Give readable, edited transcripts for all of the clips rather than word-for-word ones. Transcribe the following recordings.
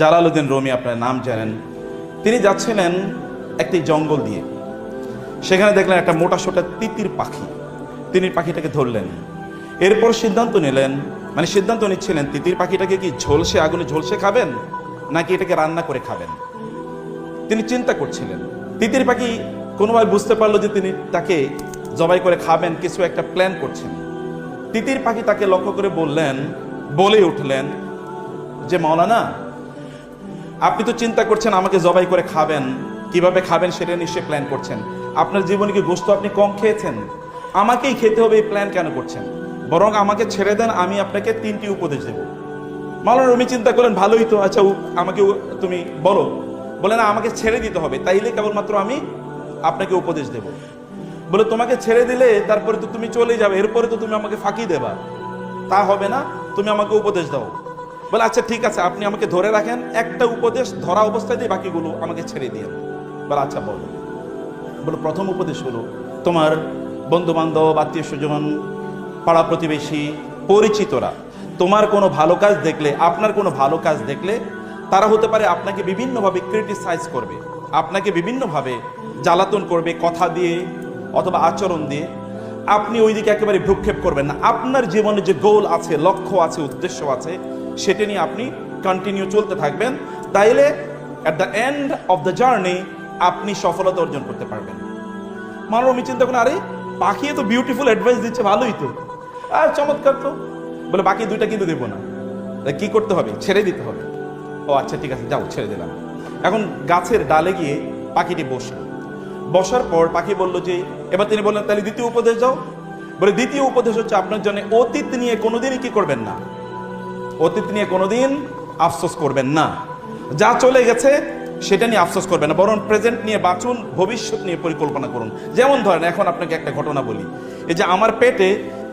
Jalaluddin Rumi আপনার নাম জানেন। তিনি যাচ্ছিলেন একটি জঙ্গল দিয়ে, সেখানে দেখলেন একটা মোটা সোটা তিতির পাখি। তিনি পাখিটাকে ধরলেন, এরপর সিদ্ধান্ত নিলেন, মানে সিদ্ধান্ত নিচ্ছিলেন তিতির পাখিটাকে কি ঝলসে আগুনে ঝলসে খাবেন নাকি এটাকে রান্না করে খাবেন। তিনি চিন্তা করছিলেন। তিতির পাখি কোনোভাবে বুঝতে পারলো যে তিনি তাকে জবাই করে খাবেন, কিছু একটা প্ল্যান করছেন। তিতির পাখি তাকে লক্ষ্য করে বলে উঠলেন যে মাওলানা, আপনি তো চিন্তা করছেন আমাকে জবাই করে খাবেন, কিভাবে খাবেন সেটা নিশ্চয়ই প্ল্যান করছেন। আপনার জীবনে কি গোশত আপনি কম খেয়েছেন? আমাকেই খেতে হবে এই প্ল্যান কেন করছেন? বরং আমাকে ছেড়ে দেন, আমি আপনাকে 3টি উপদেশ দেব। মাওলানা রুমি চিন্তা করলেন, ভালোই তো, আচ্ছা আমাকে তুমি বলো। বলে না, আমাকে ছেড়ে দিতে হবে, তাইলে কেবলমাত্র আমি আপনাকে উপদেশ দেব। বলে তোমাকে ছেড়ে দিলে তারপরে তো তুমি চলে যাবে, এরপরে তো তুমি আমাকে ফাঁকি দেবা, তা হবে না, তুমি আমাকে উপদেশ দাও। বলে আচ্ছা ঠিক আছে, আপনি আমাকে ধরে রাখেন, একটা উপদেশ ধরা অবস্থায় দিয়ে বাকিগুলো আমাকে ছেড়ে দিয়ে। বলে আচ্ছা বলো। বলে প্রথম উপদেশ হলো, তোমার বন্ধু বান্ধব, আত্মীয় স্বজন, পাড়া প্রতিবেশী, পরিচিতরা তোমার কোনো ভালো কাজ দেখলে, আপনার কোনো ভালো কাজ দেখলে তারা হতে পারে আপনাকে বিভিন্নভাবে ক্রিটিসাইজ করবে, আপনাকে বিভিন্নভাবে জ্বালাতন করবে, কথা দিয়ে অথবা আচরণ দিয়ে। আপনি ওই দিকে একেবারে ভ্রুক্ষেপ করবেন না। আপনার জীবনে যে গোল আছে, লক্ষ্য আছে, উদ্দেশ্য আছে, সেটা নিয়ে আপনি কন্টিনিউ চলতে থাকবেন। তাইলে at the end of the journey আপনি সফলতা অর্জন করতে পারবেন। মানব আমি চিন্তা করেন, আরে পাখি তো বিউটিফুল অ্যাডভাইস দিচ্ছে, ভালোই তো, আর চমৎকার তো। বলে বাকি 2টা কিন্তু দেবো না, কি করতে হবে? ছেড়ে দিতে হবে। ও আচ্ছা ঠিক আছে, যাও ছেড়ে দিলাম। এখন গাছের ডালে গিয়ে পাখিটি বসল। বসার পর পাখি বলল যে, এবার তিনি বললেন তাহলে দ্বিতীয় উপদেশ যাও। বলে দ্বিতীয় উপদেশ হচ্ছে, আপনার জন্য অতীত নিয়ে কোনোদিনই কি করবেন না, অতীত নিয়ে কোনোদিন আফসোস করবেন না। যা চলে গেছে সেটা নিয়ে আফসোস করবেন না, বরং প্রেজেন্ট নিয়ে বাঁচুন, ভবিষ্যৎ নিয়ে পরিকল্পনা করুন। যেমন ধরেন, এখন আপনাকে একটা ঘটনা বলি। এই যে আমার পেটে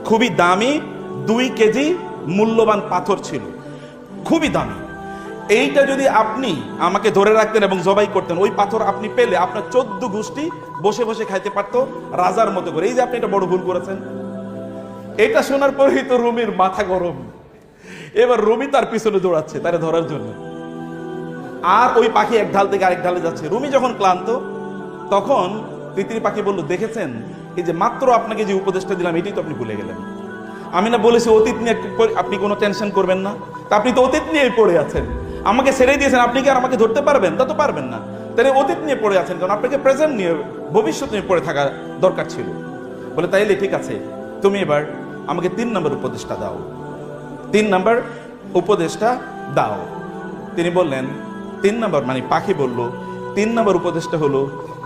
খুবই দামি 2 কেজি মূল্যবান পাথর ছিল, খুবই দামি। এইটা যদি আপনি আমাকে ধরে রাখতেন এবং জবাই করতেন, ওই পাথর আপনি পেলে আপনার 14 গোষ্ঠী বসে বসে খাইতে পারতো রাজার মতো করে। এই যে আপনি একটা বড় ভুল করেছেন। এটা শোনার পরেই তো রুমির মাথা গরম। এবার রুমি তার পিছনে দৌড়াচ্ছে তারে ধরার জন্য, আর ওই পাখি এক ঢাল থেকে আরেক ঢালে যাচ্ছে। রুমি যখন ক্লান্ত, তখন তিতির পাখি বলল, দেখেছেন এই যে মাত্র আপনাকে যে উপদেশটা দিলাম, এটাই তো আপনি ভুলে গেলেন। আমি না বলেছি অতীত নিয়ে আপনি কোনো টেনশন করবেন না? তা আপনি তো অতীত নিয়েই পড়ে আছেন। আমাকে ছেড়ে দিয়েছেন, আপনি কি আর আমাকে ধরতে পারবেন? তা তো পারবেন না। তাহলে অতীত নিয়ে পড়ে আছেন, কারণ আপনাকে প্রেজেন্ট নিয়ে, ভবিষ্যৎ নিয়ে পড়ে থাকা দরকার ছিল। বলে তাইলে ঠিক আছে, তুমি এবার আমাকে 3 নম্বর উপদেশটা দাও, 3 নম্বর উপদেশটা দাও। তিনি বললেন 3 নম্বর, মানে পাখি বলল 3 নম্বর উপদেশটা হলো,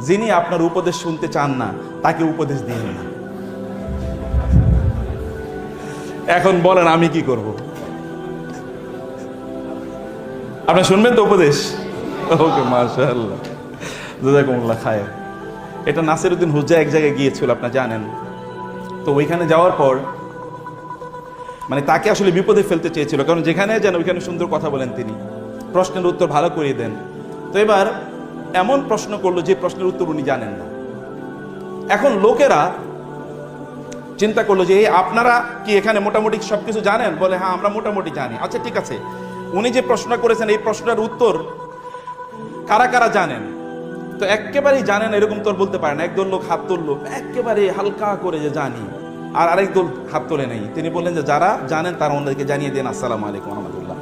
যিনি আপনার উপদেশ শুনতে চান না তাকে উপদেশ দিন না। এখন বলেন আমি কি করব? আপনি শুনবেন তো উপদেশ? ওকে, মাশাআল্লাহ, জাযাকুমুল্লাহ খায়ের। এটা নাসিরউদ্দিন হুজ্জা এক জায়গায় গিয়েছিল, আপনি জানেন তো। ওইখানে যাওয়ার পর মানে তাকে আসলে বিপদে ফেলতে চেয়েছিল, কারণ যেখানে যান ওইখানে সুন্দর কথা বলেন তিনি, প্রশ্নের উত্তর ভালো করে দেন। তো এবার এমন প্রশ্ন করলো যে প্রশ্নের উত্তর উনি জানেন না। এখন লোকেরা চিন্তা করলো যে আপনারা কি এখানে মোটামুটি সবকিছু জানেন? বলে হ্যাঁ, আমরা মোটামুটি জানি। আচ্ছা ঠিক আছে, উনি যে প্রশ্নটা করেছেন এই প্রশ্নের উত্তর কারা কারা জানেন? তো একেবারেই জানেন এরকম তো বলতে পারেন। একদল লোক হাত তুললো একেবারে হালকা করে যে জানি, আর আরেক দল হাত তোলে নেই। তিনি বললেন যে যারা জানেন তারা ওনাদেরকে জানিয়ে দেন, আসসালামু আলাইকুম রহমতুল্লাহ।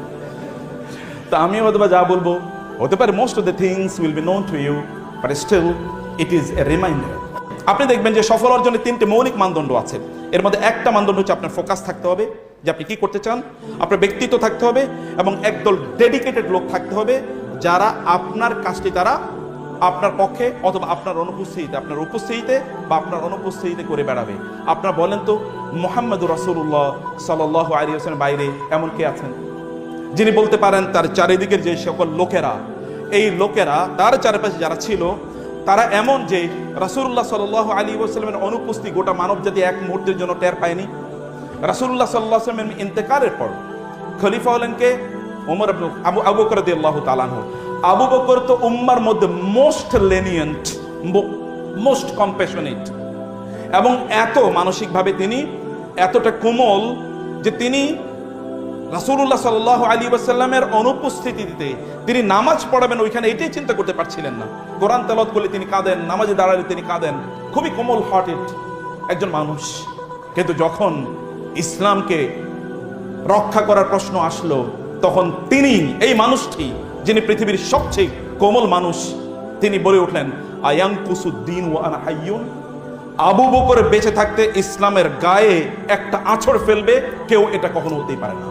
তো আমি হয়তো যা বলবো হতে পারে most of the things will be known to you, but still it is a reminder. আপনি দেখবেন যে সফল অর্জনের 3টে মৌলিক মানদণ্ড আছে। এর মধ্যে একটা মানদণ্ড হচ্ছে আপনার ফোকাস থাকতে হবে, যে আপনি কি করতে চান, আপনার ব্যক্তিত্ব থাকতে হবে, এবং একদল ডেডিকেটেড লোক থাকতে হবে যারা আপনার কাজটি তারা আপনার পক্ষে অথবা আপনার উপস্থিতিতে বা আপনার অনুপস্থিতিতে করে বেড়াবে। আপনারা বলেন তো, মুহাম্মদুর রাসূলুল্লাহ সাল্লাল্লাহু আলাইহি ওয়াসাল্লাম বাইরে এমন কে আছেন যিনি বলতে পারেন তার চারিদিকের যে সকল লোকেরা, এই লোকেরা তার চারপাশে যারা ছিল তারা এমন যে রাসূলুল্লাহ সাল্লাল্লাহু আলাইহি ওয়াসাল্লামের অনুপস্থিতি গোটা মানব জাতি এক মুহূর্তের জন্য টের পায়নি। রাসূলুল্লাহ সাল্লাল্লাহু আলাইহি ওয়াসাল্লামের ইন্তেকালের পর খলিফা হলেন কে? ওমর ইবনে আবু বকর রাদিয়াল্লাহু তাআলা আনহু। আবু বকর তো উম্মার মধ্যে মোস্ট লেনিয়েন্ট, মোস্ট কম্প্যাশনেট, এবং এত মানসিকভাবে তিনি এতটা কোমল যে তিনি রাসূলুল্লাহ সাল্লাল্লাহু আলাইহি ওয়াসাল্লামের অনুপস্থিতিতে তিনি নামাজ পড়াবেন ওইখানে, এটাই চিন্তা করতে পারছিলেন না। কোরআন তেলাওয়াত করলে তিনি কাঁদেন, নামাজে দাঁড়ালে তিনি কাঁদেন, খুবই কোমল হার্টেড একজন মানুষ। কিন্তু যখন ইসলামকে রক্ষা করার প্রশ্ন আসলো, তখন তিনি, এই মানুষটি যিনি পৃথিবীর সবচেয়ে কোমল মানুষ, তিনি বলে উঠলেন, আয়ানকুসুদ্দিন ওয়া আনা হাইয়ুন, আবু বকর বেঁচে থাকতে ইসলামের গায়ে একটা আঁচড় ফেলবে, কেউ এটা কখনো হতেই পারে না।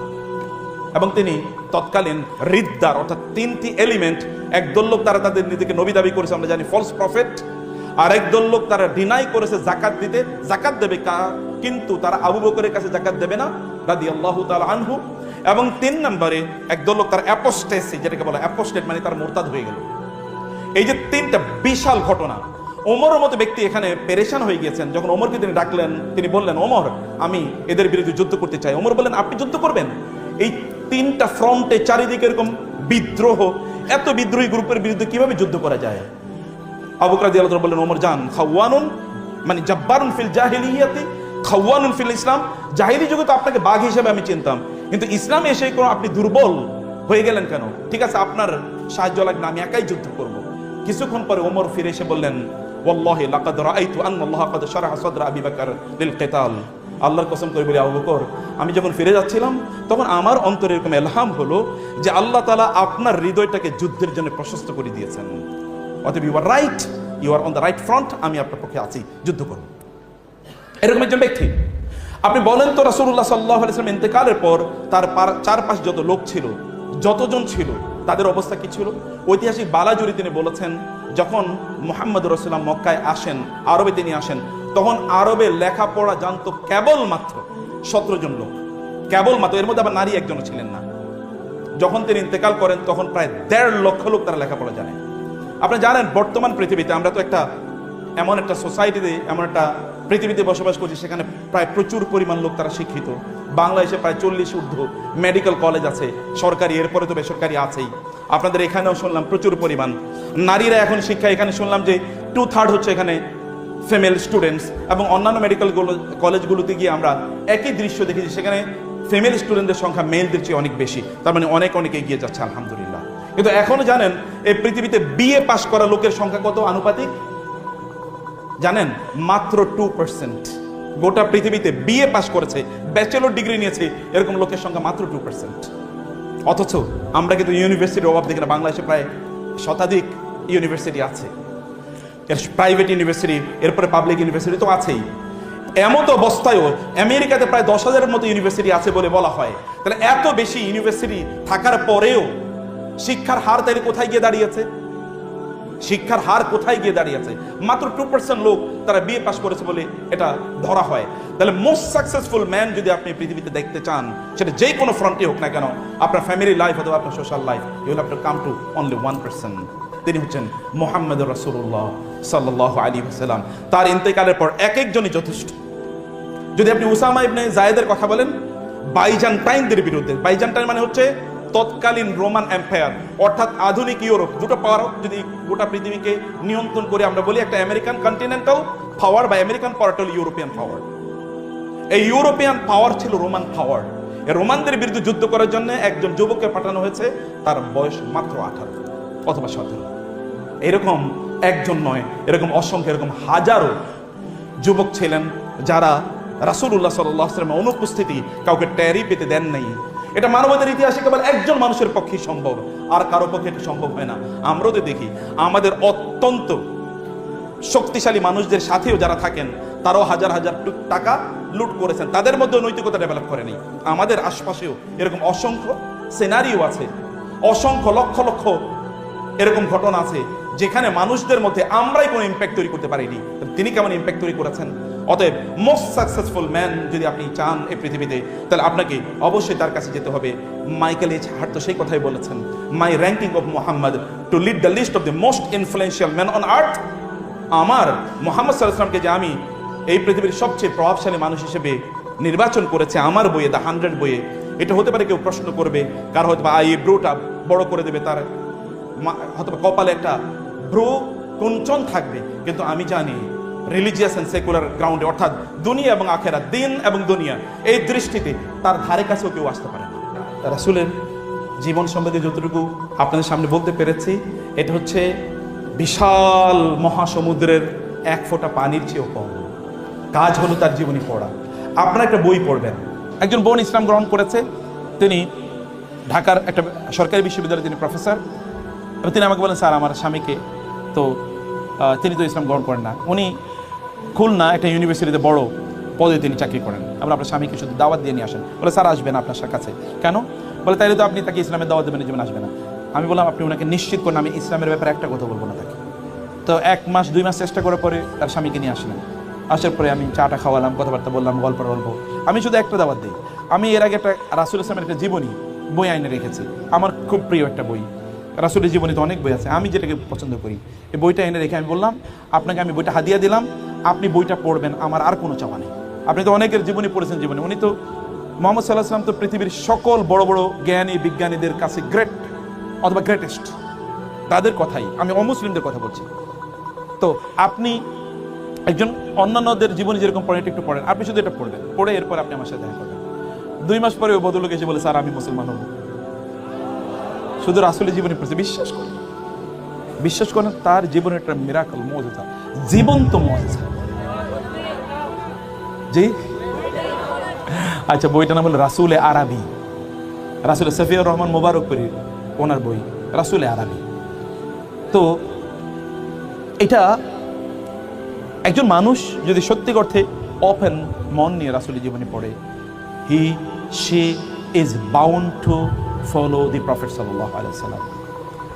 এবং তিনি তৎকালীন রিদ্দার অর্থাৎ তিনটি এলিমেন্ট, একদল লোক তারা তাদের নিজেকে নবী দাবি করেছে, আমরা জানি ফলস প্রফেট, আর একদল লোক তারা ডিনাই করেছে জাকাত দিতে, জাকাত দেবে কিন্তু তারা আবু বকরের কাছে জাকাত দেবে না রাদিয়াল্লাহু তাআলা আনহু। এবং 3 নম্বরে একদল লোক তারা অ্যাপোস্টেসি, যেটাকে বলা অ্যাপোস্টেট মানে তারা মুরতাদ হয়ে গেল। এই যে 3টা বিশাল ঘটনা, ওমরের মতো ব্যক্তি এখানে পেরেশান হয়ে গিয়েছেন। যখন ওমরকে তিনি ডাকলেন, তিনি বললেন, ওমর আমি এদের বিরুদ্ধে যুদ্ধ করতে চাই। ওমর বললেন, আপনি যুদ্ধ করবেন? এই 3টা ফ্রন্টে চারিদিকে এরকম বিদ্রোহ, এত বিদ্রোহী গ্রুপের বিরুদ্ধে কিভাবে যুদ্ধ করা যায়? আবু বকর রাদিয়াল্লাহু তাআলা বললেন, ওমর যান, খাওয়ানুন মানে জাব্বারুন ফিল জাহিলিয়াতি খাওয়ানুন ফিল ইসলাম। জাহিলি যুগে তো আপনাকে বাঘ হিসেবে আমি চিনতাম, কিন্তু ইসলামে এসে কোনো আপনি দুর্বল হয়ে গেলেন কেন? ঠিক আছে, আপনার সাহায্য লাগবে না, আমি একাই যুদ্ধ করব। কিছুক্ষণ পরে ওমর ফিরে এসে বললেন, ওয়াল্লাহি লাকাদ রাআইতু আন্নাল্লাহা কাদ শারাহা সাদরা আবি বকর লিল কিতাল। আল্লাহর কসম করে বলি, আবু বকর, আমি যখন ফিরে যাচ্ছিলাম তখন আমার অন্তরে এরকম ইলহাম হলো যে আল্লাহ তাআলা আপনার হৃদয়টাকে যুদ্ধের জন্য প্রশস্ত করে দিয়েছেন। অতএব you are right, you are on the right front, আমি আপনার পক্ষে আছি, যুদ্ধ করব। এরকম একজন ব্যক্তি। আপনি বলেন তো, রাসূলুল্লাহ সাল্লাল্লাহু আলাইহি ওয়াসাল্লাম ইন্তেকালের পর তার চারপাশ যত লোক ছিল, যতজন ছিল, তাদের অবস্থা কি ছিল? ঐতিহাসিক বালাজুরি তিনি বলেছেন, যখন মুহাম্মদুর রাসূলুল্লাহ মক্কায় আসেন, আরবে তিনি আসেন, তখন আরবে লেখাপড়া জানতো কেবলমাত্র 17 জন লোক, কেবলমাত্র। এর মধ্যে আবার নারী একজনও ছিলেন না। যখন তিনি ইন্তেকাল করেন তখন প্রায় 1.5 লক্ষ লোক তারা লেখাপড়া জানে। আপনি জানেন বর্তমান পৃথিবীতে আমরা তো এমন একটা সোসাইটিতে, এমন একটা পৃথিবীতে বসবাস করছি, সেখানে প্রায় প্রচুর পরিমাণ লোক তারা শিক্ষিত। বাংলাদেশে প্রায় 40 ঊর্ধ্ব মেডিকেল কলেজ আছে, সরকারি, এরপরে তো বেসরকারি আছেই। আপনাদের এখানেও শুনলাম প্রচুর পরিমাণ নারীরা এখন শিক্ষা, এখানে শুনলাম যে 2/3 হচ্ছে এখানে ফিমেল স্টুডেন্টস। এবং অন্যান্য মেডিকেল কলেজগুলোতে গিয়ে আমরা একই দৃশ্য দেখেছি, সেখানে ফিমেল স্টুডেন্টদের সংখ্যা মেলদের চেয়ে অনেক বেশি। তার মানে অনেক এগিয়ে যাচ্ছে আলহামদুলিল্লাহ। কিন্তু এখনো জানেন এই পৃথিবীতে বিএ পাশ করা লোকের সংখ্যা কত আনুপাতিক জানেন? মাত্র 2%। গোটা পৃথিবীতে বিএ পাশ করেছে, ব্যাচেলর ডিগ্রি নিয়েছে, এরকম লোকের সংখ্যা মাত্র 2%। অথচ আমরা কিন্তু ইউনিভার্সিটির অভাব দেখি না। বাংলাদেশে প্রায় শতাধিক ইউনিভার্সিটি আছে, প্রাইভেট ইউনিভার্সিটি, এরপরে পাবলিক ইউনিভার্সিটি তো আছেই। এমত অবস্থায়ও আমেরিকাতে প্রায় 10,000-এর মতো ইউনিভার্সিটি আছে বলে বলা হয়। তাহলে এত বেশি ইউনিভার্সিটি থাকার পরেও শিক্ষার হার তাহলে কোথায় গিয়ে দাঁড়িয়েছে? শিক্ষার হার কোথায় গিয়ে দাঁড়িয়েছে? মাত্র 2% লোক তারা বিএ পাস করেছে বলে এটা ধরা হয়। তাহলে মোস্ট সাকসেসফুল ম্যান যদি আপনি পৃথিবীতে দেখতে চান, সেটা যে কোনো ফ্রন্টে হোক না কেন, আপনার ফ্যামিলি লাইফ অথবা আপনার social life, you will have to come to only 1%। তিনি হচ্ছেন মুহাম্মদুর রাসূলুল্লাহ সাল্লাল্লাহু আলাইহি ওয়াসাল্লাম। তার ইন্তেকালের পর এক একজনই যথেষ্ট। যদি আপনি উসামা ইবনে জায়েদের কথা বলেন, বাইজান্টাইনদের বিরুদ্ধে, বাইজান্টাইন মানে হচ্ছে তৎকালীন রোমান এম্পায়ার, অর্থাৎ আধুনিক ইউরোপ, দুটো পাওয়ার যদি গোটা পৃথিবীকে নিয়ন্ত্রণ করে আমরা বলি, একটা আমেরিকান কন্টিনেন্টাল পাওয়ার বা আমেরিকান পাওয়ার হল ইউরোপিয়ান পাওয়ার। এই ইউরোপিয়ান পাওয়ার ছিল রোমান পাওয়ার। এই রোমানদের বিরুদ্ধে যুদ্ধ করার জন্য একজন যুবককে পাঠানো হয়েছে, তার বয়স মাত্র 18 অথবা 17। এরকম একজন নয়, এরকম অসংখ্য, এরকম হাজারো যুবক ছিলেন যারা রাসূলুল্লাহ সাল্লাল্লাহু আলাইহি ওয়াসাল্লামের অনুপস্থিতি কাউকে ট্যারি পেতে দেন নাই। এটা মানবতার ইতিহাসে কেবল একজন মানুষের পক্ষে সম্ভব, আর কারো পক্ষে এটা সম্ভব হয় না। আমরাও তো দেখি আমাদের অত্যন্ত শক্তিশালী মানুষদের সাথেও যারা থাকেন, তারাও হাজার হাজার টাকা লুট করেছেন, তাদের মধ্যে নৈতিকতা ডেভেলপ করেনি। আমাদের আশপাশেও এরকম অসংখ্য সিনারিও আছে, অসংখ্য লক্ষ লক্ষ এরকম ঘটনা আছে যেখানে মানুষদের মধ্যে আমরাই কোনো ইম্প্যাক্ট তৈরি করতে পারিনি, তিনি কেমন ইম্প্যাক্ট তৈরি করেছেন। অতএব মোস্ট সাকসেসফুল ম্যান যদি আপনি চান এই পৃথিবীতে, তাহলে আপনাকে অবশ্যই তার কাছে যেতে হবে। মাইকেল এইচ হার্ট তো সেই কথাই বলেছেন, my ranking of Muhammad to lead the list of the most influential man on earth. আমার মুহাম্মদ সাল্লাল্লাহু আলাইহি ওয়াসাল্লামকে যে আমি এই পৃথিবীর সবচেয়ে প্রভাবশালী মানুষ হিসেবে নির্বাচন করেছে আমার বইয়ে, দ্য 100 বইয়ে, এটা হতে পারে কেউ প্রশ্ন করবে, কার হয়তো বা এই ব্রোটা বড় করে দেবে, তার হয়তো কপালে একটা ভ্রু কুঞ্চন থাকবে, কিন্তু আমি জানি রিলিজিয়াস এন্ড সেকুলার গ্রাউন্ডে, অর্থাৎ দুনিয়া এবং আখেরাত, দিন এবং দুনিয়া, এই দৃষ্টিতে তার ধারে কাছেও কেউ আসতে পারে না। রাসূলের জীবন সম্বন্ধে যতটুকু আপনাদের সামনে বলতে পেরেছি, এটা হচ্ছে বিশাল মহাসমুদ্রের এক ফোঁটা পানির চেয়েও কম। কাজ হলো তার জীবনী পড়া। আপনারা একটা বই পড়বেন। একজন বোন ইসলাম গ্রহণ করেছে, তিনি ঢাকার একটা সরকারি বিশ্ববিদ্যালয়ে তিনি প্রফেসর, এবং তিনি আমাকে বলেন, স্যার আমার স্বামীকে তো তিনি তো ইসলাম গ্রহণ করেন না, উনি খুলনা একটা ইউনিভার্সিটিতে বড় পদে তিনি চাকরি করেন, আমরা আপনার স্বামীকে শুধু দাওয়াত দিয়ে নিয়ে আসেন। বলে স্যার আসবেন আপনার কাছে কেন? বলে তাইলে তো আপনি তাকে ইসলামের দাওয়াত দেবেন, জীবন আসবে না। আমি বললাম আপনি ওনাকে নিশ্চিত করেন আমি ইসলামের ব্যাপারে একটা কথা বলবো না তাকে। তো 1 মাস 2 মাস চেষ্টা করার পরে তার স্বামীকে নিয়ে আসলেন। আসার পরে আমি চাটা খাওয়ালাম, কথাবার্তা বললাম, গল্প। আমি শুধু একটা দাওয়াত দিই। আমি এর আগে একটা রাসূল ইসলামের একটা জীবনী বই আইনে রেখেছি, আমার খুব প্রিয় একটা বই। রাসূলের জীবনীতে অনেক বই আছে, আমি যেটাকে পছন্দ করি এই বইটা এনে রেখে আমি বললাম আপনাকে আমি বইটা হাদিয়া দিলাম, আপনি বইটা পড়বেন, আমার আর কোনো চাওয়া নেই। আপনি তো অনেকের জীবনী পড়েছেন, জীবনী উনি তো মুহাম্মদ সাল্লাল্লাহু আলাইহি ওয়াসাল্লাম তো পৃথিবীর সকল বড় বড় জ্ঞানী বিজ্ঞানীদের কাছে গ্রেট অথবা গ্রেটেস্ট, তাদের কথাই, আমি অমুসলিমদের কথা বলছি। তো আপনি একজন অন্যান্যদের জীবনী যেরকম পড়েন একটু পড়েন, আপনি শুধু এটা পড়বেন, পড়ে এরপর আপনি আমার সাথে দেখা করবেন। 2 মাস পরে ওই ভদ্রলোক এসে বলে স্যার আমি মুসলমান হব, শুধু রাসূলের জীবনী পড়ছে। বিশ্বাস করেন তার জীবনের একটা মিরাকল, মুজিজা, জীবন্ত মুজিজা। জি আচ্ছা, বইটার নাম হলো রাসূলে আরবি, রাসূল সফিউর রহমান মোবারকপুরী ওনার বই রাসূলে আরবি। তো এটা একজন মানুষ যদি সত্যি অর্থে ওপেন মন নিয়ে রাসূলের জীবনী পড়ে, she is bound to follow the prophet সাল্লাল্লাহু আলাইহি ওয়াসাল্লাম।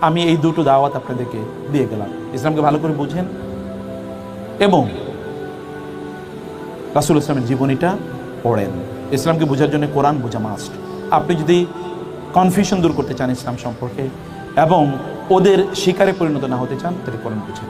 আমি এই দুটো দাওয়াত আপনাদেরকে দিয়ে গেলাম, ইসলামকে ভালো করে বুঝেন এবং রাসূল ইসলামের জীবনীটা পড়েন। ইসলামকে বোঝার জন্য কোরআন বোঝা মাস্ট। আপনি যদি কনফিউশন দূর করতে চান ইসলাম সম্পর্কে এবং ওদের শিকারে পরিণত না হতে চান, তাহলে কোরআন বুঝেন।